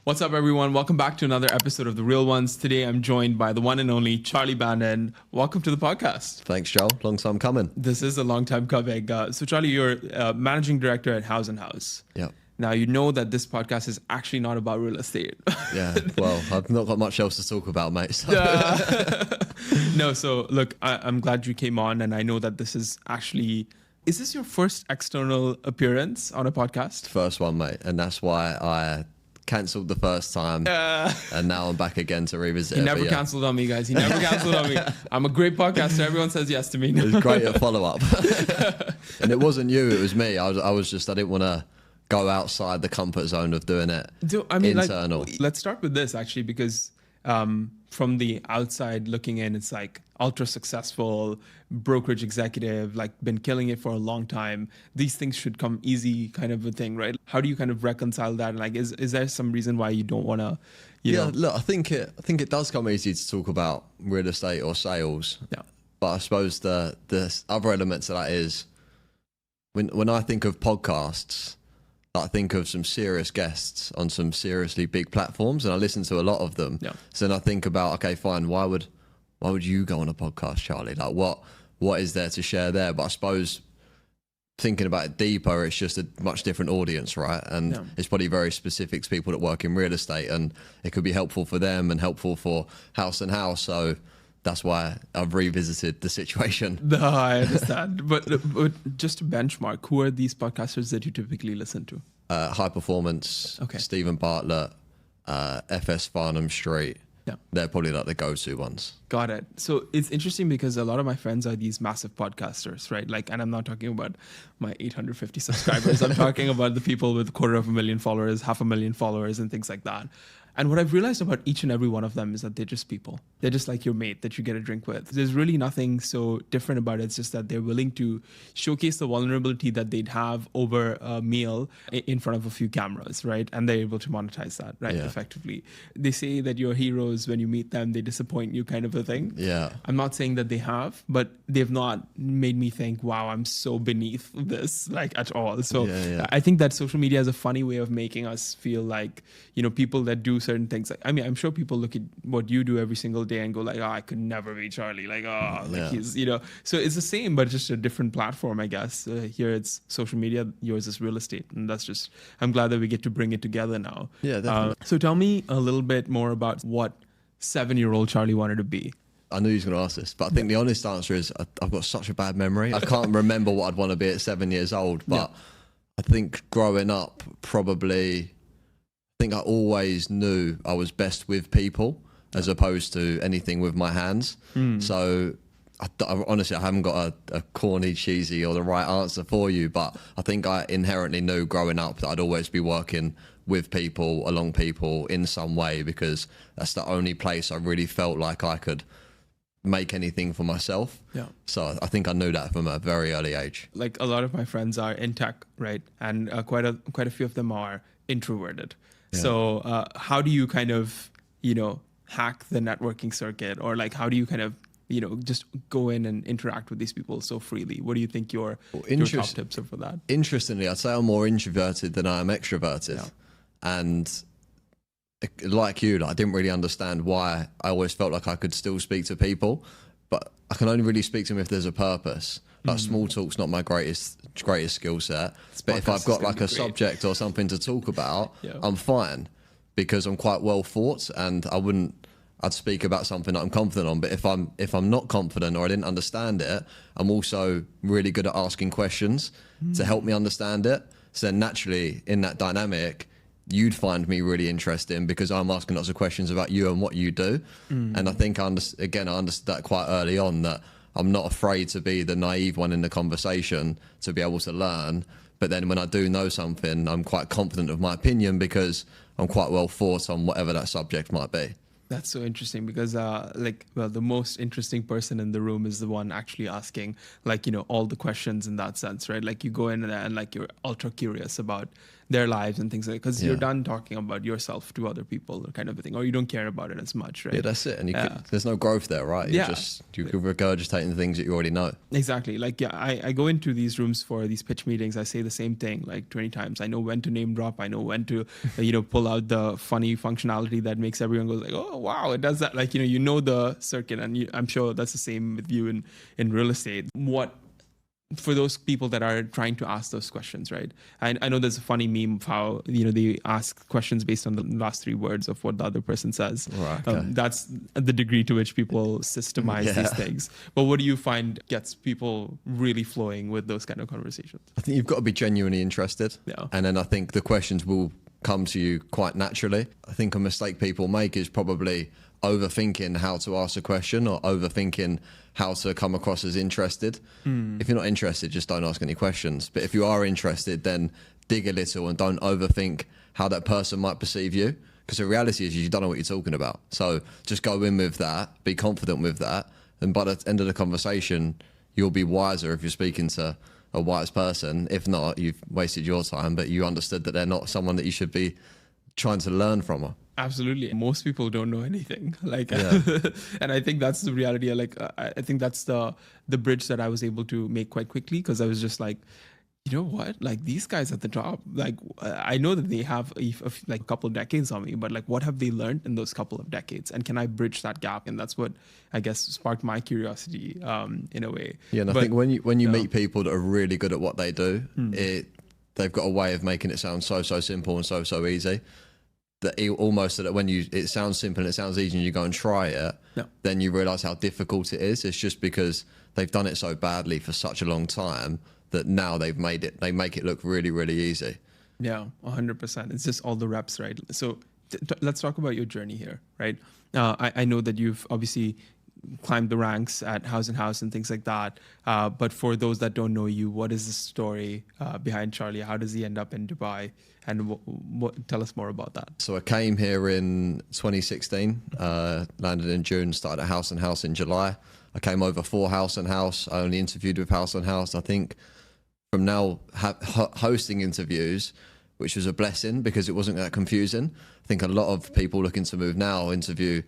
What's up, everyone? Welcome back to another episode of The Real Ones. Today, I'm joined by the one and only Charlie Bannan. Welcome to the podcast. Thanks, Joel. Long time coming. This is a long time coming. So, Charlie, you're managing director at Haus Haus. Yeah. Now, you know that this podcast is actually not about real estate. Yeah. Well, I've not got much else to talk about, mate. So. No. So, look, I'm glad you came on, and I know that this is actually. Is this your first external appearance on a podcast? First one, mate, and that's why I cancelled the first time, and now I'm back again to revisit. He never cancelled on me, guys. He never cancelled on me. I'm a great podcaster. Everyone says yes to me. It was great at follow up, and it wasn't you. It was me. I didn't want to go outside the comfort zone of doing it. Internal. Let's start with this actually, because from the outside looking in, it's like ultra successful brokerage executive, like been killing it for a long time. These things should come easy, kind of a thing, right? How do you kind of reconcile that? Like, is there some reason why you don't want to? Look, I think it does come easy to talk about real estate or sales. Yeah. But I suppose the other elements of that is when I think of podcasts, I think of some serious guests on some seriously big platforms, and I listen to a lot of them. Yeah. So then I think about, okay, fine, why would you go on a podcast, Charlie? Like, what is there to share there? But I suppose thinking about it deeper, it's just a much different audience, right? And it's probably very specific to people that work in real estate, and it could be helpful for them and helpful for Haus Haus. So that's why I've revisited the situation. No, I understand. but just to benchmark, who are these podcasters that you typically listen to? High Performance, Okay. Stephen Bartlett, FS Farnham Street. Yeah. They're probably like the go-to ones. Got it. So it's interesting because a lot of my friends are these massive podcasters, right? Like, and I'm not talking about my 850 subscribers. I'm talking about the people with 250,000 followers, 500,000 followers, and things like that. And what I've realized about each and every one of them is that they're just people. They're just like your mate that you get a drink with. There's really nothing so different about it. It's just that they're willing to showcase the vulnerability that they'd have over a meal in front of a few cameras, right? And they're able to monetize that, right? Yeah. Effectively. They say that you're heroes when you meet them, they disappoint you, kind of a thing. Yeah. I'm not saying that they have, but they've not made me think, wow, I'm so beneath this, like, at all. So I think that social media is a funny way of making us feel like, people that do certain things. Like, I mean, I'm sure people look at what you do every single day and go like, oh, I could never be Charlie. Like, he's, so it's the same, but just a different platform, I guess. Here it's social media, yours is real estate. And I'm glad that we get to bring it together now. Yeah, definitely. So tell me a little bit more about what 7-year-old Charlie wanted to be. I knew he was going to ask this, but I think the honest answer is I've got such a bad memory. I can't remember what I'd want to be at 7 years old, but I think growing up, I think I always knew I was best with people as opposed to anything with my hands. So honestly, I haven't got a corny, cheesy or the right answer for you, but I think I inherently knew growing up that I'd always be working with people, along people in some way, because that's the only place I really felt like I could make anything for myself. Yeah. So I think I knew that from a very early age. Like, a lot of my friends are in tech, right? And quite a few of them are introverted. Yeah. So how do you kind of, hack the networking circuit, or like, how do you kind of, just go in and interact with these people so freely? What do you think your top tips are for that? Interestingly, I'd say I'm more introverted than I am extroverted. Yeah. And like you, I didn't really understand why I always felt like I could still speak to people, but I can only really speak to them if there's a purpose. Like, small talk's not my greatest skill set, but if I've got like a subject or something to talk about, I'm fine, because I'm quite well thought, and I'd speak about something that I'm confident on. But if I'm not confident or I didn't understand it, I'm also really good at asking questions to help me understand it. So then naturally in that dynamic, you'd find me really interesting because I'm asking lots of questions about you and what you do. And I think I understood that quite early on, that I'm not afraid to be the naive one in the conversation, to be able to learn. But then when I do know something, I'm quite confident of my opinion because I'm quite well thought on whatever that subject might be. That's so interesting because, the most interesting person in the room is the one actually asking, all the questions in that sense, right? Like you go in there and you're ultra curious about their lives and things like, because you're done talking about yourself to other people or kind of a thing, or you don't care about it as much, right? Yeah, that's it. And there's no growth there, right? You're regurgitating the things that you already know. Exactly. I go into these rooms for these pitch meetings. I say the same thing 20 times. I know when to name drop. I know when to, pull out the funny functionality that makes everyone go like, oh, wow, it does that. You know the circuit. And I'm sure that's the same with you in real estate. What, for those people that are trying to ask those questions, right? I know there's a funny meme of how, they ask questions based on the last 3 words of what the other person says. Right, okay. That's the degree to which people systemize these things. But what do you find gets people really flowing with those kind of conversations? I think you've got to be genuinely interested. Yeah. And then I think the questions will come to you quite naturally. I think a mistake people make is probably overthinking how to ask a question or overthinking how to come across as interested. If you're not interested, just don't ask any questions. But if you are interested, then dig a little and don't overthink how that person might perceive you. Because the reality is you don't know what you're talking about. So just go in with that, be confident with that. And by the end of the conversation, you'll be wiser if you're speaking to a wise person. If not, you've wasted your time, but you understood that they're not someone that you should be trying to learn from. Absolutely. Most people don't know anything. And I think that's the reality. I think that's the bridge that I was able to make quite quickly, because I was just like, you know what? These guys at the top, I know that they have a couple of decades on me, but what have they learned in those couple of decades? And can I bridge that gap? And that's what I guess sparked my curiosity in a way. Yeah, and I think when you meet people that are really good at what they do, they've got a way of making it sound so simple and so easy. That when it sounds simple and it sounds easy and you go and try it, then you realize how difficult it is. It's just because they've done it so badly for such a long time that now they make it look really, really easy. Yeah, 100%. It's just all the reps, right? So let's talk about your journey here, right? I know that you've obviously climbed the ranks at House House and things like that. But for those that don't know you, what is the story behind Charlie? How does he end up in Dubai? And tell us more about that. So I came here in 2016, landed in June, started at House House in July. I came over for House House. I only interviewed with House House. I think from now hosting interviews, which was a blessing because it wasn't that confusing. I think a lot of people looking to move now interview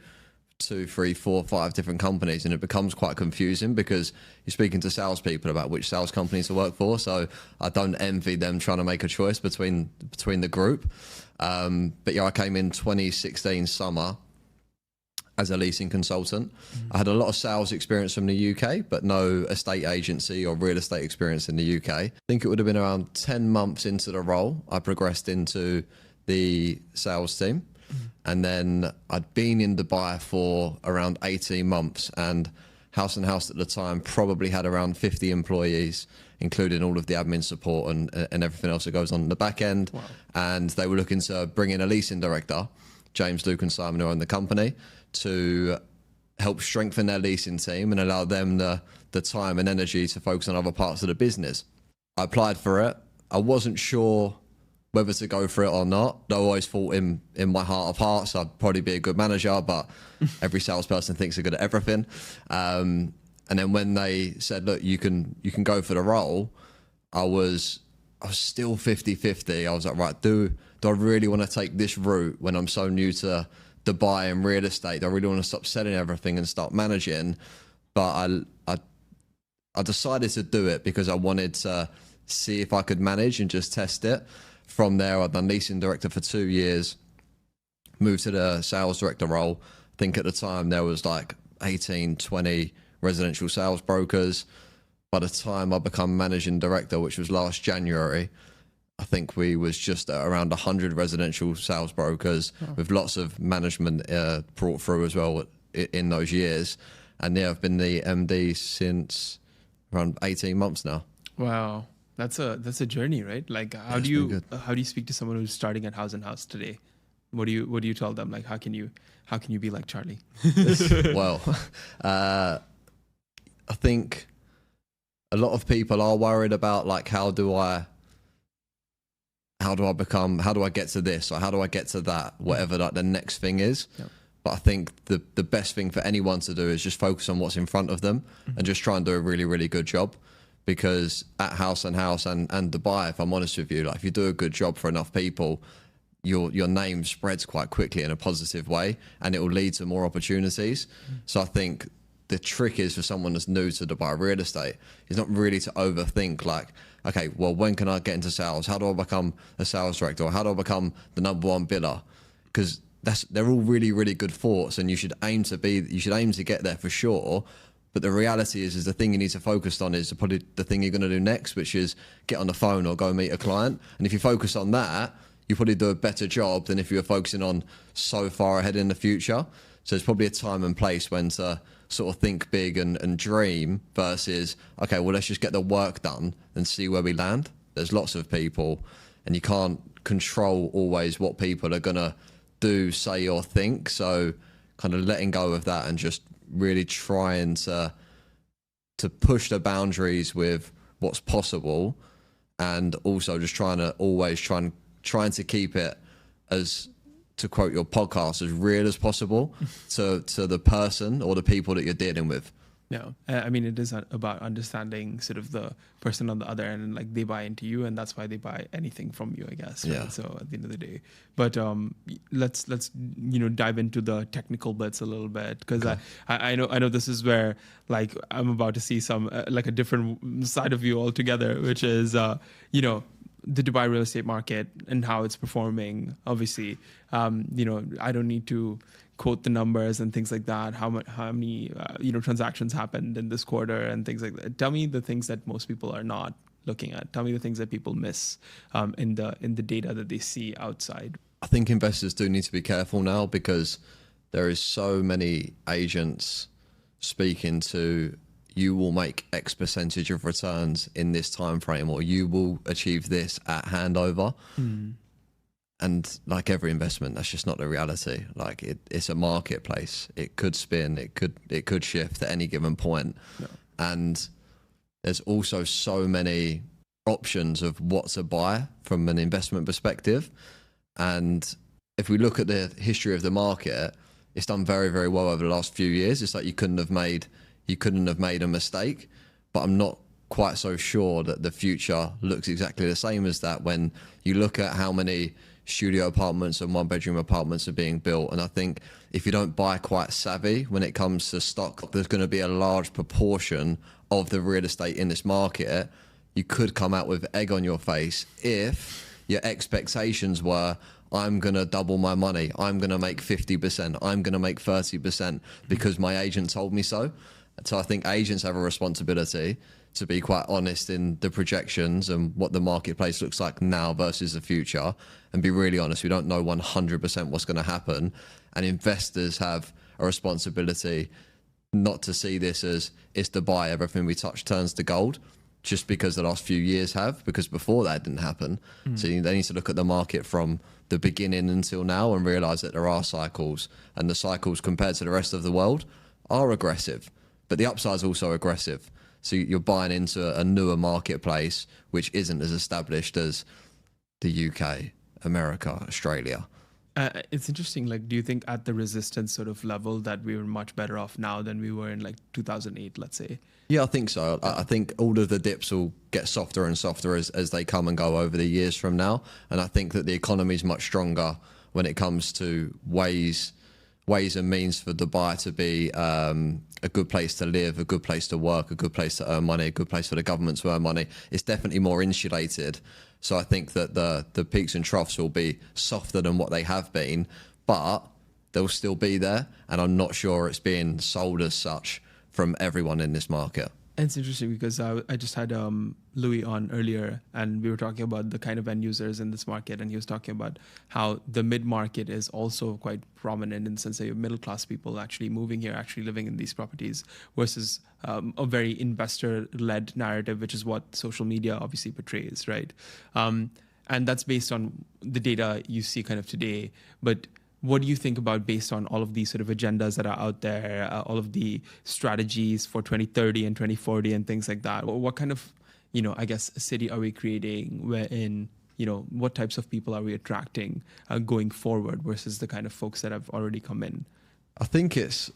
2, 3, 4, 5 different companies, and it becomes quite confusing because you're speaking to salespeople about which sales companies to work for. So I don't envy them trying to make a choice between the group. But yeah, I came in 2016 summer as a leasing consultant. I had a lot of sales experience from the UK, but no estate agency or real estate experience in the UK. I think it would have been around 10 months into the role, I progressed into the sales team. And then I'd been in Dubai for around 18 months, and House House at the time probably had around 50 employees, including all of the admin support and everything else that goes on in the back end. Wow. And they were looking to bring in a leasing director, James, Luke and Simon, who own the company, to help strengthen their leasing team and allow them the time and energy to focus on other parts of the business. I applied for it. I wasn't sure whether to go for it or not. I always thought in my heart of hearts I'd probably be a good manager, but every salesperson thinks they're good at everything. And then when they said, look, you can go for the role, I was still 50-50. I was like, right, do I really want to take this route when I'm so new to Dubai and real estate? Do I really want to stop selling everything and start managing? But I decided to do it because I wanted to see if I could manage and just test it. From there, I'd done leasing director for 2 years, moved to the sales director role. I think at the time there was 18, 20 residential sales brokers. By the time I become managing director, which was last January, I think we was just at around 100 residential sales brokers with lots of management brought through as well in those years. And yeah, I've been the MD since around 18 months now. Wow. That's a journey, right? How do you speak to someone who's starting at House House today? What do you tell them? How can you be like Charlie? Well, I think a lot of people are worried about how do I get to this or how do I get to that, whatever the next thing is. Yep. But I think the best thing for anyone to do is just focus on what's in front of them and just try and do a really, really good job. Because at House and Dubai, if I'm honest with you, like if you do a good job for enough people, your name spreads quite quickly in a positive way, and it will lead to more opportunities. So I think the trick is for someone that's new to Dubai real estate is not really to overthink like, okay, well, when can I get into sales? How do I become a sales director? Or how do I become the number one biller? Because they're all really, really good thoughts, and you should aim to get there for sure. But the reality is the thing you need to focus on is probably the thing you're going to do next, which is get on the phone or go meet a client. And if you focus on that, you probably do a better job than if you were focusing on so far ahead in the future. So there's probably a time and place when to sort of think big and dream versus, okay, well, let's just get the work done and see where we land. There's lots of people, and you can't control always what people are going to do, say, or think. So kind of letting go of that and just really trying to push the boundaries with what's possible, and also just trying to keep it, as to quote your podcast, as real as possible to the person or the people that you're dealing with. No, I mean, it is about understanding sort of the person on the other end, and like they buy into you, and that's why they buy anything from you, I guess. Right? Yeah. So at the end of the day, but let's dive into the technical bits a little bit, because okay. I know this is where like I'm about to see some like a different side of you altogether, which is the Dubai real estate market and how it's performing. Obviously, I don't need to quote the numbers and things like that. How many transactions happened in this quarter and things like that. Tell me the things that most people are not looking at. Tell me the things that people miss in the data that they see outside. I think investors do need to be careful now, because there is so many agents speaking to, you will make X percentage of returns in this time frame, or you will achieve this at handover. And like every investment, that's just not the reality. Like it's a marketplace. It could spin. It could shift at any given point. Yeah. And there's also so many options of what to buy from an investment perspective. And if we look at the history of the market, it's done very, very well over the last few years. It's like you couldn't have made a mistake. But I'm not quite so sure that the future looks exactly the same as that when you look at how many studio apartments and one-bedroom apartments are being built. And I think if you don't buy quite savvy when it comes to stock, there's going to be a large proportion of the real estate in this market. You could come out with egg on your face if your expectations were, I'm going to double my money, I'm going to make 50%, I'm going to make 30% because my agent told me so. So I think agents have a responsibility to be quite honest in the projections and what the marketplace looks like now versus the future, and be really honest. We don't know 100% what's going to happen, and investors have a responsibility not to see this as it's Dubai, everything we touch turns to gold, just because the last few years have, because before that didn't happen. So they need to look at the market from the beginning until now and realize that there are cycles, and the cycles compared to the rest of the world are aggressive, but the upside is also aggressive. So you're buying into a newer marketplace, which isn't as established as the UK, America, Australia. It's interesting. Like, do you think at the resistance sort of level that we were much better off now than we were in like 2008, let's say? Yeah, I think so. I think all of the dips will get softer and softer as they come and go over the years from now. And I think that the economy is much stronger when it comes to ways and means for Dubai to be a good place to live, a good place to work, a good place to earn money, a good place for the government to earn money. It's definitely more insulated. So I think that the peaks and troughs will be softer than what they have been, but they'll still be there. And I'm not sure it's being sold as such from everyone in this market. It's interesting because I just had Louis on earlier, and we were talking about the kind of end users in this market, and he was talking about how the mid-market is also quite prominent in the sense that you have middle-class people actually moving here, actually living in these properties, versus a very investor-led narrative, which is what social media obviously portrays, right? And that's based on the data you see kind of today, but what do you think about, based on all of these sort of agendas that are out there, all of the strategies for 2030 and 2040 and things like that? What kind of, I guess, city are we creating wherein, what types of people are we attracting going forward versus the kind of folks that have already come in? I think it's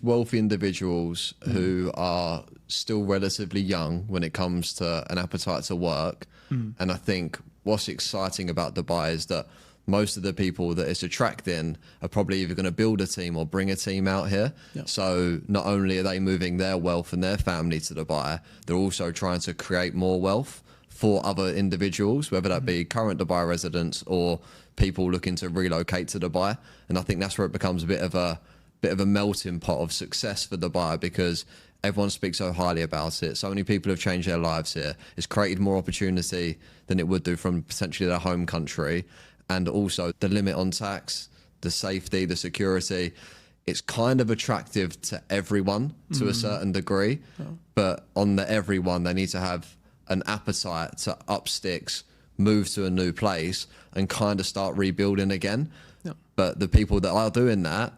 wealthy individuals who are still relatively young when it comes to an appetite to work. And I think what's exciting about Dubai is that most of the people that it's attracting are probably either going to build a team or bring a team out here. Yeah. So not only are they moving their wealth and their family to Dubai, they're also trying to create more wealth for other individuals, whether that be current Dubai residents or people looking to relocate to Dubai. And I think that's where it becomes a bit of a melting pot of success for Dubai, because everyone speaks so highly about it. So many people have changed their lives here. It's created more opportunity than it would do from potentially their home country. And also the limit on tax, the safety, the security, it's kind of attractive to everyone to a certain degree. But on the everyone, they need to have an appetite to up sticks, move to a new place and kind of start rebuilding again. But the people that are doing that,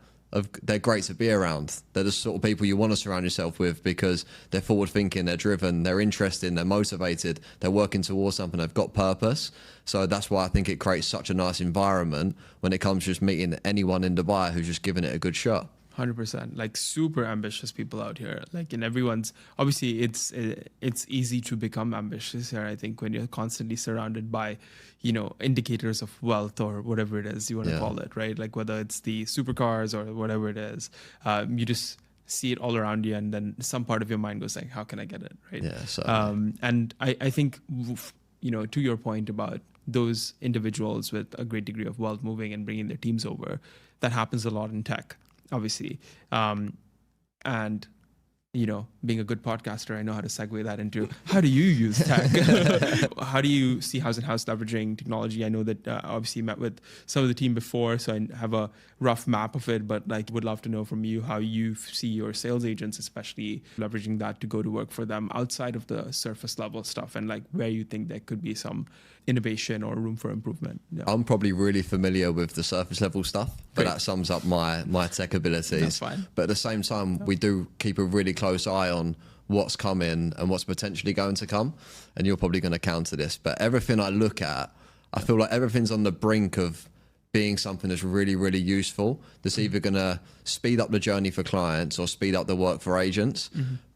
they're great to be around. They're the sort of people you want to surround yourself with, because they're forward thinking, they're driven, they're interested, they're motivated, they're working towards something, they've got purpose. So that's why I think it creates such a nice environment when it comes to just meeting anyone in Dubai who's just giving it a good shot. 100%, like super ambitious people out here. Like in everyone's, obviously it's easy to become ambitious here. I think when you're constantly surrounded by, indicators of wealth or whatever it is you want to call it, right? Like whether it's the supercars or whatever it is, you just see it all around you, and then some part of your mind goes like, how can I get it, right? Yeah. So and I think, to your point about those individuals with a great degree of wealth moving and bringing their teams over, that happens a lot in tech, obviously. And, being a good podcaster, I know how to segue that into how do you use tech? How do you see House & House leveraging technology? I know that obviously you met with some of the team before, so I have a rough map of it, but would love to know from you how you see your sales agents, especially leveraging that to go to work for them outside of the surface level stuff, and where you think there could be some innovation or room for improvement. Yeah. I'm probably really familiar with the surface level stuff, but that sums up my tech abilities. That's fine. But at the same time, we do keep a really close eye on what's coming and what's potentially going to come. And you're probably going to counter this, but everything I look at, I feel like everything's on the brink of being something that's really, really useful. That's either going to speed up the journey for clients or speed up the work for agents.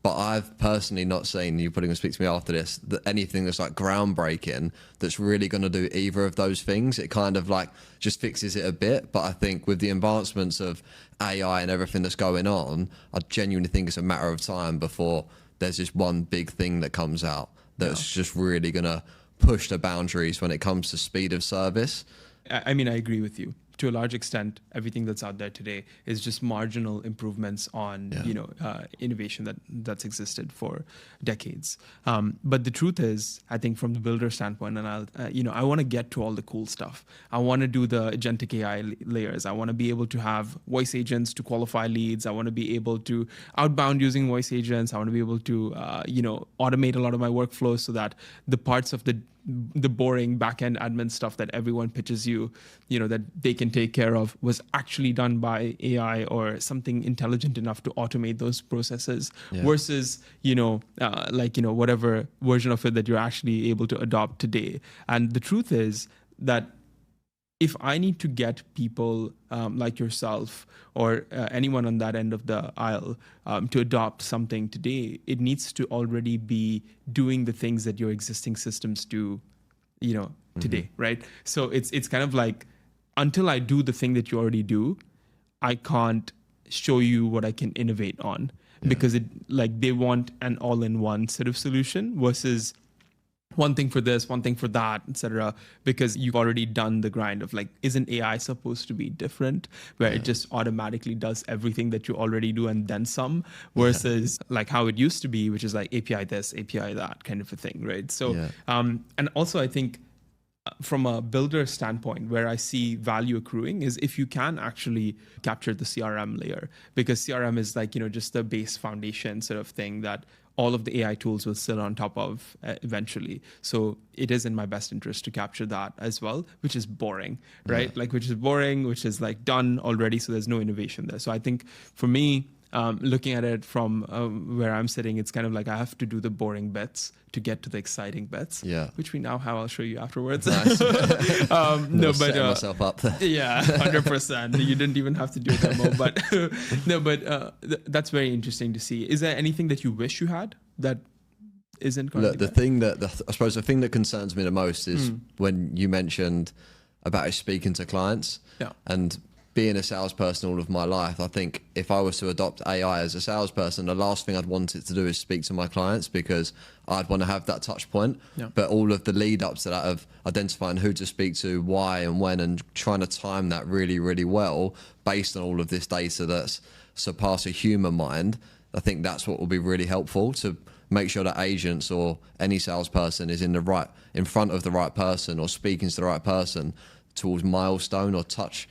But I've personally not seen, you're probably going to speak to me after this, that anything that's groundbreaking that's really going to do either of those things. It kind of just fixes it a bit. But I think with the advancements of AI and everything that's going on, I genuinely think it's a matter of time before there's just one big thing that comes out that's just really going to push the boundaries when it comes to speed of service. I mean, I agree with you. To a large extent, everything that's out there today is just marginal improvements on, innovation that's existed for decades. But the truth is, I think from the builder standpoint, and I want to get to all the cool stuff. I want to do the agentic AI layers. I want to be able to have voice agents to qualify leads. I want to be able to outbound using voice agents. I want to be able to, automate a lot of my workflows so that the parts of the boring back-end admin stuff that everyone pitches you, that they can take care of, was actually done by AI or something intelligent enough to automate those processes, versus, whatever version of it that you're actually able to adopt today. And the truth is that if I need to get people like yourself or anyone on that end of the aisle to adopt something today, it needs to already be doing the things that your existing systems do, today, right? So it's kind of like, until I do the thing that you already do, I can't show you what I can innovate on, because they want an all-in-one sort of solution versus one thing for this, one thing for that, etc. Because you've already done the grind of isn't AI supposed to be different, where it just automatically does everything that you already do and then some, versus how it used to be, which is API this, API that kind of a thing, right? So, and also I think from a builder standpoint, where I see value accruing is if you can actually capture the CRM layer, because CRM is just the base foundation sort of thing that all of the AI tools will sit on top of eventually. So it is in my best interest to capture that as well, which is boring, right? Which is boring, which is done already. So there's no innovation there. So I think for me, Looking at it from where I'm sitting, it's kind of like I have to do the boring bets to get to the exciting bets, which we now have. I'll show you afterwards. Nice. No, but myself up there. Yeah, 100%. You didn't even have to do a demo, but no, but that's very interesting to see. Is there anything that you wish you had that isn't currently? Look, I suppose the thing that concerns me the most is when you mentioned about speaking to clients. Yeah. And being a salesperson all of my life, I think if I was to adopt AI as a salesperson, the last thing I'd want it to do is speak to my clients, because I'd want to have that touch point. Yeah. But all of the lead ups to that of identifying who to speak to, why and when, and trying to time that really, really well based on all of this data that's surpass a human mind, I think that's what will be really helpful to make sure that agents or any salesperson is in front of the right person or speaking to the right person towards milestone or touch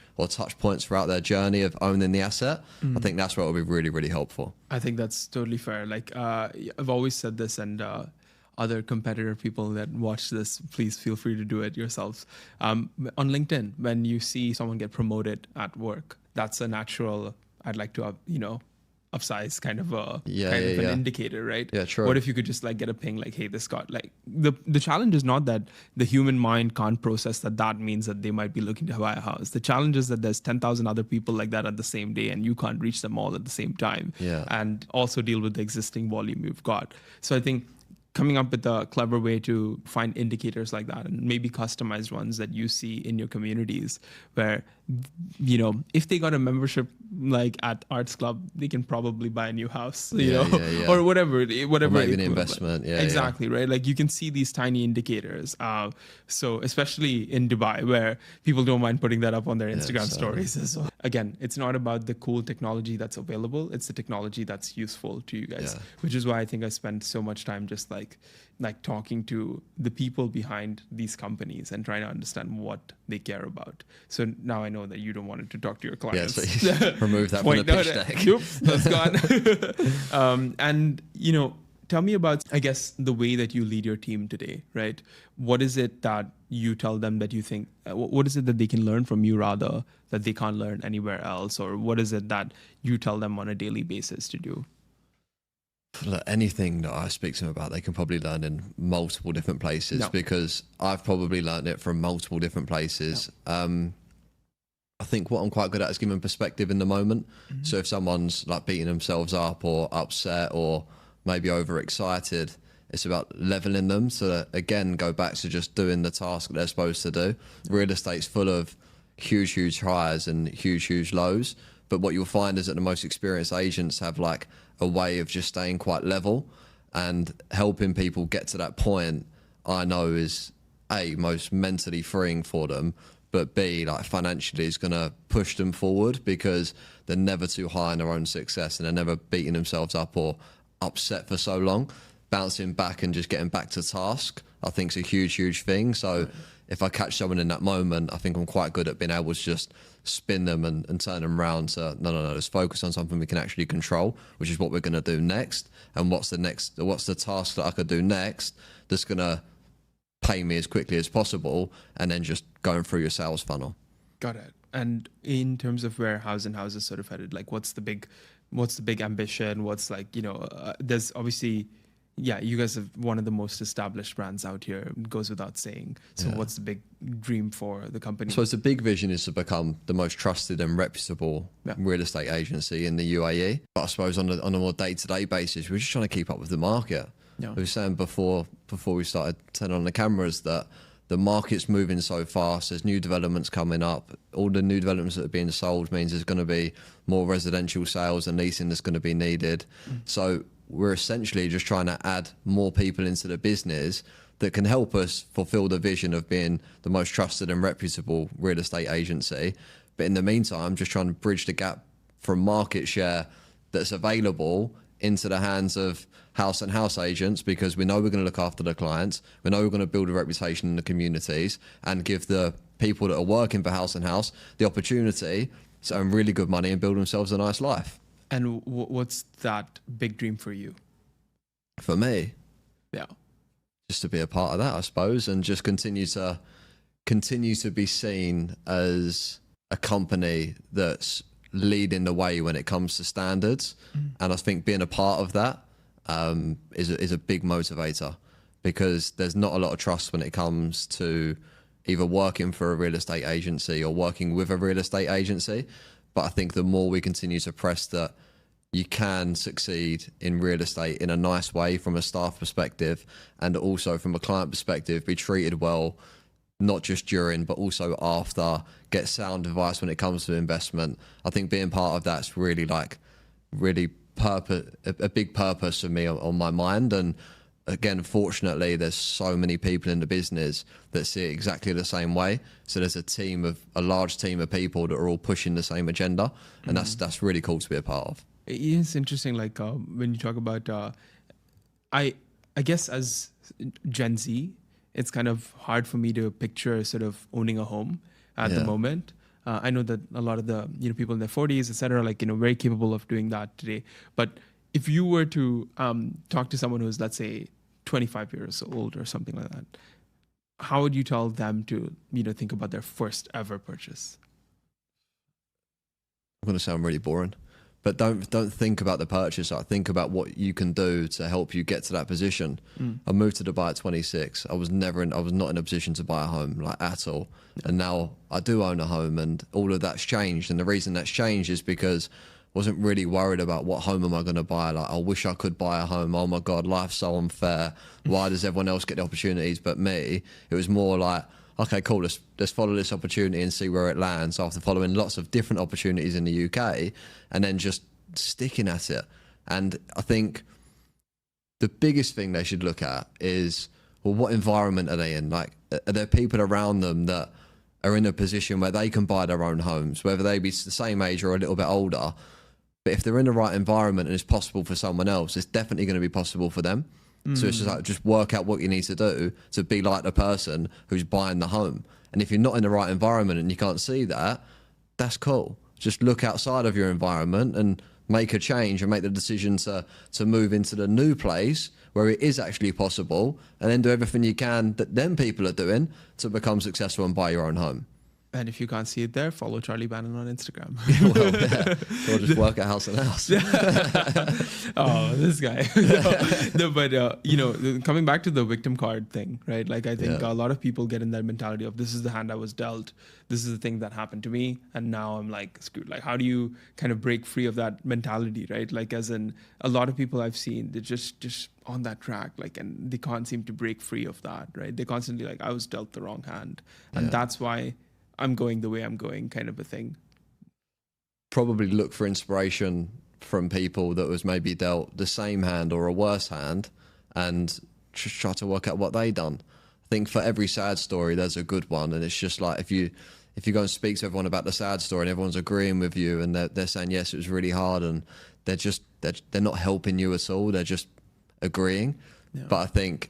points throughout their journey of owning the asset. I think that's what will be really, really helpful. I think that's totally fair. Like I've always said this, and other competitor people that watch this, please feel free to do it yourselves. On LinkedIn, when you see someone get promoted at work, that's a natural, I'd like to, upsize kind of an indicator, right? Yeah, true. What if you could just like get a ping like, hey, this got like the challenge is not that the human mind can't process that means that they might be looking to buy a house. The challenge is that there's 10,000 other people like that at the same day, and you can't reach them all at the same time. Yeah. And also deal with the existing volume you've got. So I think coming up with a clever way to find indicators like that, and maybe customized ones that you see in your communities where, if they got a membership like at Arts Club, they can probably buy a new house, or whatever. Or maybe an investment. Yeah, exactly. Right. Like you can see these tiny indicators. So especially in Dubai, where people don't mind putting that up on their Instagram stories as well. Again, it's not about the cool technology that's available. It's the technology that's useful to you guys, which is why I think I spend so much time just like talking to the people behind these companies and trying to understand what they care about. So now I know that you don't want it to talk to your clients. Yes, remove that from the pitch deck. Yep, that's gone. And, tell me about, I guess, the way that you lead your team today, right? What is it that you tell them that you think, what is it that they can learn from you rather that they can't learn anywhere else? Or what is it that you tell them on a daily basis to do? Look, anything that I speak to them about, they can probably learn in multiple different places, because I've probably learned it from multiple different places. I think what I'm quite good at is giving perspective in the moment. Mm-hmm. So if someone's like beating themselves up or upset or maybe overexcited, it's about leveling them. So that, again, go back to just doing the task that they're supposed to do. Real estate's full of huge highs and huge lows. But what you'll find is that the most experienced agents have like a way of just staying quite level, and helping people get to that point, I know is A, most mentally freeing for them, but B, like financially is going to push them forward, because they're never too high in their own success and they're never beating themselves up or upset for so long. Bouncing back and just getting back to task, I think is a huge thing. So if I catch someone in that moment, I think I'm quite good at being able to just spin them and turn them around. So no, let's focus on something we can actually control, which is what we're going to do next. And what's the task that I could do next that's going to pay me as quickly as possible, and then just going through your sales funnel. Got it. And in terms of where House and House is sort of headed, like what's the big ambition? What's like, there's obviously, you guys have one of the most established brands out here. It goes without saying. So what's the big dream for the company? So the big vision is to become the most trusted and reputable real estate agency in the UAE. But I suppose on a more day-to-day basis, we're just trying to keep up with the market. Yeah. We were saying before we started turning on the cameras that the market's moving so fast. There's new developments coming up. All the new developments that are being sold means there's going to be more residential sales and leasing that's going to be needed. So we're essentially just trying to add more people into the business that can help us fulfill the vision of being the most trusted and reputable real estate agency. But in the meantime, just trying to bridge the gap from market share that's available into the hands of house and house agents, because we know we're going to look after the clients. We know we're going to build a reputation in the communities and give the people that are working for house and house the opportunity to earn really good money and build themselves a nice life. And what's that big dream for you? For me? Yeah. Just to be a part of that, I suppose, and just continue to be seen as a company that's leading the way when it comes to standards. And I think being a part of that is a big motivator, because there's not a lot of trust when it comes to either working for a real estate agency or working with a real estate agency. But I think the more we continue to press that you can succeed in real estate in a nice way from a staff perspective, and also from a client perspective, be treated well, not just during, but also after, get sound advice when it comes to investment. I think being part of that's really a big purpose for me on my mind. And again, fortunately, there's so many people in the business that see it exactly the same way. So there's a large team of people that are all pushing the same agenda, and that's really cool to be a part of. It's interesting, like when you talk about, I guess as Gen Z, it's kind of hard for me to picture sort of owning a home at the moment. I know that a lot of the people in their 40s, et cetera, like very capable of doing that today. But if you were to talk to someone who's, let's say, 25 years old or something like that, how would you tell them to think about their first ever purchase? I'm going to sound really boring, but don't think about the purchase. I think about what you can do to help you get to that position. I moved to Dubai at 26. I was not in a position to buy a home, like, at all. And now I do own a home, and all of that's changed. And the reason that's changed is because I wasn't really worried about what home am I going to buy. Like, I wish I could buy a home. Oh my God, life's so unfair. Why does everyone else get the opportunities but me? It was more like, okay, cool, let's follow this opportunity and see where it lands, after following lots of different opportunities in the UK and then just sticking at it. And I think the biggest thing they should look at is, well, what environment are they in? Like, are there people around them that are in a position where they can buy their own homes, whether they be the same age or a little bit older? But if they're in the right environment and it's possible for someone else, it's definitely going to be possible for them. So it's just work out what you need to do to be like the person who's buying the home. And if you're not in the right environment and you can't see that, that's cool. Just look outside of your environment and make a change and make the decision to move into the new place where it is actually possible, and then do everything you can that them people are doing to become successful and buy your own home. And if you can't see it there, follow Charlie Bannan on Instagram. Or just work at House House. Oh, this guy. No, but coming back to the victim card thing, right? Like, I think a lot of people get in that mentality of, this is the hand I was dealt, this is the thing that happened to me, and now I'm like screwed. Like, how do you kind of break free of that mentality, right? Like, as in, a lot of people I've seen, they're just on that track, like, and they can't seem to break free of that, right? They're constantly like, I was dealt the wrong hand, and that's why I'm going the way I'm going, kind of a thing. Probably look for inspiration from people that was maybe dealt the same hand or a worse hand, and just try to work out what they done. I think for every sad story, there's a good one. And it's just like, if you go and speak to everyone about the sad story and everyone's agreeing with you and they're saying, yes, it was really hard, and they're not helping you at all. They're just agreeing. Yeah. But I think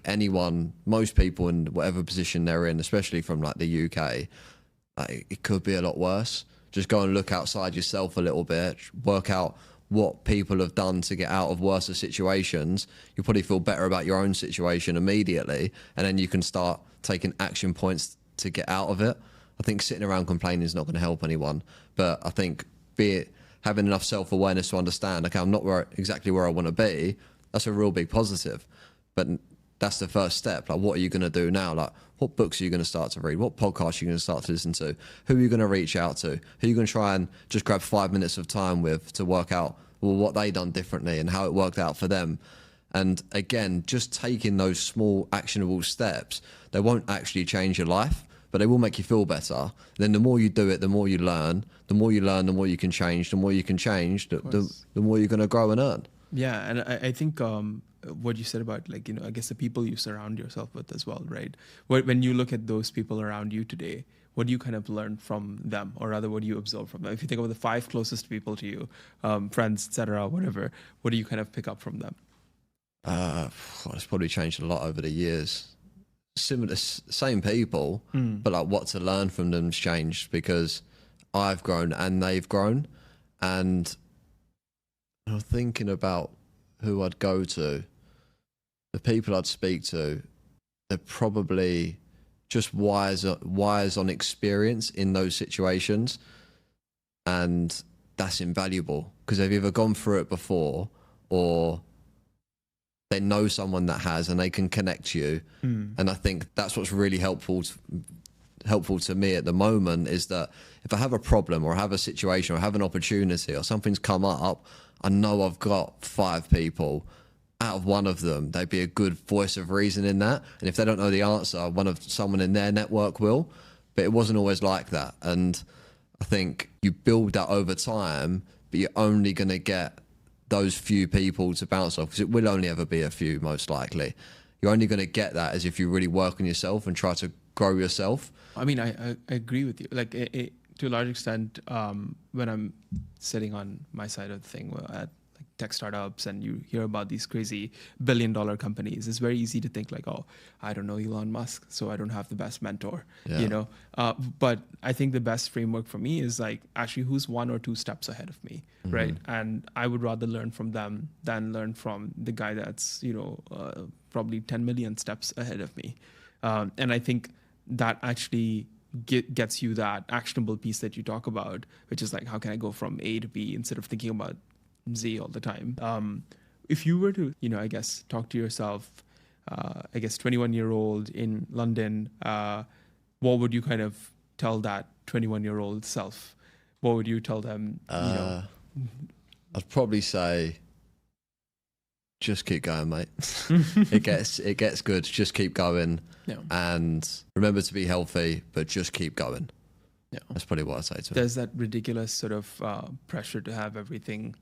most people in whatever position they're in, especially from like the UK, like, it could be a lot worse. Just go and look outside yourself a little bit, work out what people have done to get out of worse situations. You'll probably feel better about your own situation immediately, and then you can start taking action points to get out of it. I think sitting around complaining is not going to help anyone, but I think having enough self-awareness to understand, okay, I'm not exactly where I want to be, that's a real big positive. But that's the first step. Like, what are you going to do now? Like, what books are you going to start to read? What podcasts are you going to start to listen to? Who are you going to reach out to? Who are you going to try and just grab 5 minutes of time with to work out, well, what they done differently and how it worked out for them? And again, just taking those small actionable steps, they won't actually change your life, but they will make you feel better. Then the more you do it, the more you learn. The more you learn, the more you can change. The more you can change, the more you're going to grow and earn. Yeah, and I think what you said about, like, I guess the people you surround yourself with as well, right? When you look at those people around you today, what do you kind of learn from them, or rather, what do you observe from them? If you think about the 5 closest people to you, friends, etc., whatever, what do you kind of pick up from them? It's probably changed a lot over the years. Same people, but like what to learn from them's changed, because I've grown and they've grown. And I'm thinking about who I'd go to. The people I'd speak to, they're probably just wise on experience in those situations. And that's invaluable because they've either gone through it before or they know someone that has and they can connect you. And I think that's what's really helpful to me at the moment is that if I have a problem or I have a situation or I have an opportunity or something's come up, I know I've got 5 people. Out of one of them, they'd be a good voice of reason in that. And if they don't know the answer, someone in their network will. But it wasn't always like that. And I think you build that over time, but you're only going to get those few people to bounce off because it will only ever be a few, most likely. You're only going to get that as if you really work on yourself and try to grow yourself. I mean, I agree with you. Like to a large extent, when I'm sitting on my side of the thing at like tech startups and you hear about these crazy billion-dollar companies, it's very easy to think like, oh, I don't know Elon Musk, so I don't have the best mentor, you know? But I think the best framework for me is like actually who's 1 or 2 steps ahead of me, right? And I would rather learn from them than learn from the guy that's, you know, probably 10 million steps ahead of me. And I think that actually gets you that actionable piece that you talk about, which is like, how can I go from A to B instead of thinking about Z all the time. If you were to, you know, I guess talk to yourself, I guess 21-year-old in London, what would you kind of tell that 21-year-old self? What would you tell them? You know? I'd probably say, just keep going, mate. It gets good. Just keep going, and remember to be healthy, but just keep going. Yeah, that's probably what I'd say to him. There's that ridiculous sort of pressure to have everything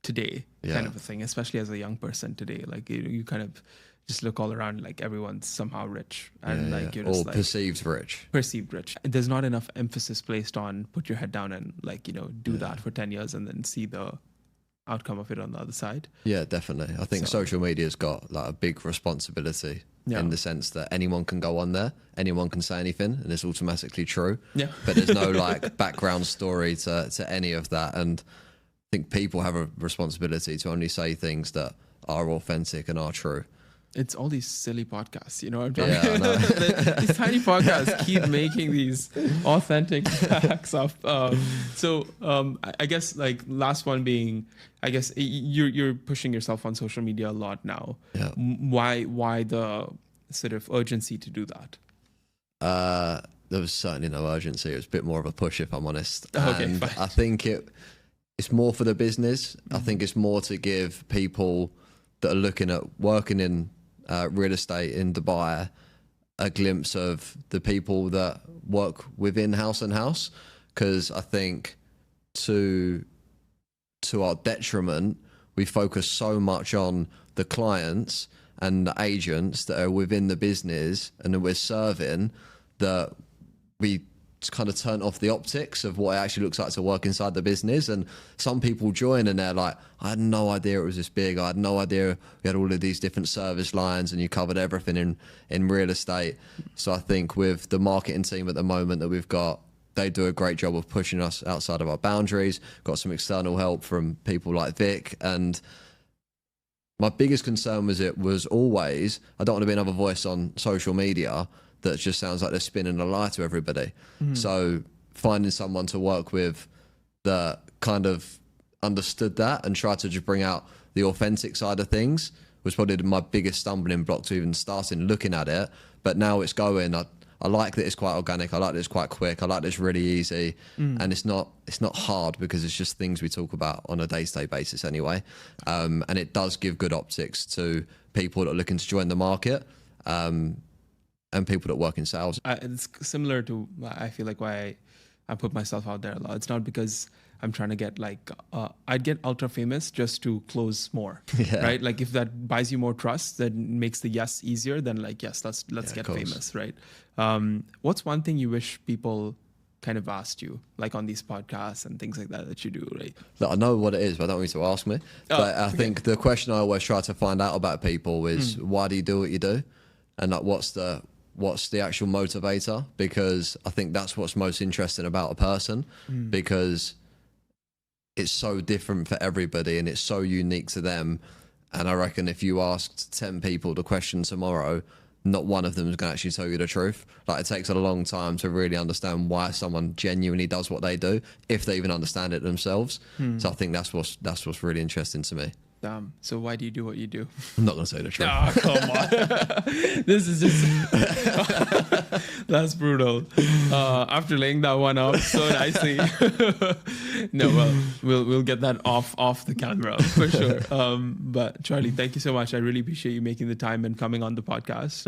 today kind of a thing, especially as a young person today. Like you kind of just look all around, like everyone's somehow rich and you're just like perceived rich. There's not enough emphasis placed on put your head down and like, you know, do that for 10 years and then see the outcome of it on the other side. Yeah, definitely. I think social media's got like a big responsibility in the sense that anyone can go on there, anyone can say anything and it's automatically true. Yeah. But there's no like background story to any of that. And I think people have a responsibility to only say things that are authentic and are true. It's all these silly podcasts, you know what I'm talking about? These tiny podcasts keep making these authentic facts up. I guess like last one being, I guess you're pushing yourself on social media a lot now. Yeah. Why the sort of urgency to do that? There was certainly no urgency. It was a bit more of a push, if I'm honest. Okay, and fine. I think it's more for the business. I think it's more to give people that are looking at working in real estate in Dubai a glimpse of the people that work within House and House, because I think to our detriment we focus so much on the clients and the agents that are within the business and that we're serving that we kind of turn off the optics of what it actually looks like to work inside the business. And some people join and they're like, I had no idea it was this big. I had no idea we had all of these different service lines and you covered everything in real estate. So I think with the marketing team at the moment that we've got, they do a great job of pushing us outside of our boundaries. Got some external help from people like Vic. And my biggest concern was always, I don't want to be another voice on social media that just sounds like they're spinning a lie to everybody. So finding someone to work with that kind of understood that and tried to just bring out the authentic side of things was probably my biggest stumbling block to even starting looking at it. But now it's going. I like that it's quite organic. I like that it's quite quick. I like that it's really easy. And it's not hard because it's just things we talk about on a day-to-day basis anyway. And it does give good optics to people that are looking to join the market. And people that work in sales. It's similar to, I feel like why I put myself out there a lot. It's not because I'm trying to get like, I'd get ultra famous just to close more, right? Like if that buys you more trust, that makes the yes easier, then like, yes, let's get famous, right? What's one thing you wish people kind of asked you, like on these podcasts and things like that you do, right? Look, I know what it is, but I don't want you to ask me. But I think the question I always try to find out about people is, why do you do what you do? And like, what's the actual motivator? Because I think that's what's most interesting about a person, because it's so different for everybody and it's so unique to them. And I reckon if you asked 10 people the question tomorrow, not one of them is going to actually tell you the truth. Like, it takes a long time to really understand why someone genuinely does what they do, if they even understand it themselves. So I think that's what's really interesting to me. Damn. So why do you do what you do? I'm not going to say the truth. Oh, come on. This is just... That's brutal. After laying that one up so nicely. No, well, we'll get that off the camera for sure. But Charlie, thank you so much. I really appreciate you making the time and coming on the podcast.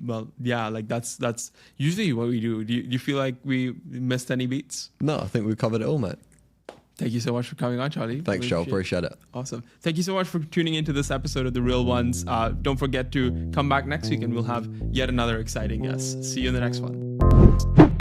Well, yeah, like that's usually what we do. Do you feel like we missed any beats? No, I think we've covered it all, mate. Thank you so much for coming on, Charlie. Thanks, Joel. Appreciate it. Awesome. Thank you so much for tuning into this episode of The Real Ones. Don't forget to come back next week and we'll have yet another exciting guest. See you in the next one.